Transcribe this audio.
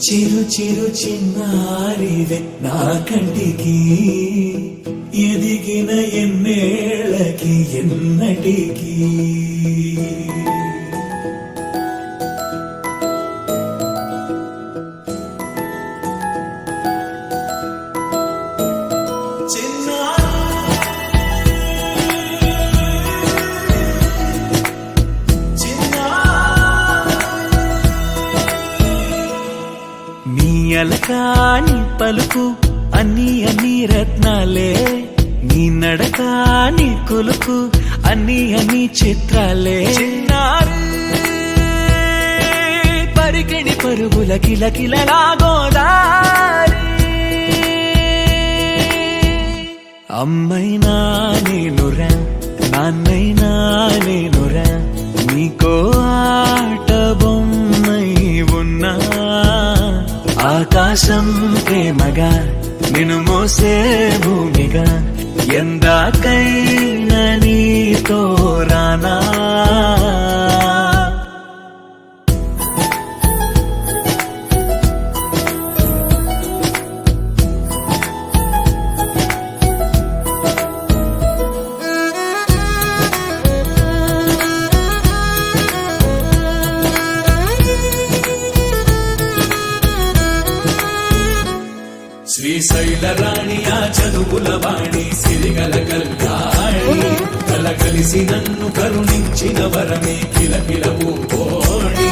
చిరు చిరు చిన్నారివే నా కంటికి ఎదిగిన ఎన్నేళ్ళకి ఎన్నటికి అలకాని పలుకు అన్ని అన్ని రత్నాలే నీ నడకాని కొలుకు అన్ని అన్ని చిత్రాలే పరికిణి పరుగుల కిలకిలలాగోదారి అమ్మైనా నేనురా నాన్నైనా నేనురా నీకో ఆట బొమ్మై ఉన్నా ఆకాశం ప్రేమగా నిన్ను మోసే భూమిగా ఎందాకైనా నీతో రానా శ్రీశైల రాణి ఆ చదువుల వాణి సిరిగల కల్యాణి కలగలిసి నన్ను కరుణించిన వరమే కిలకిల పూకోణి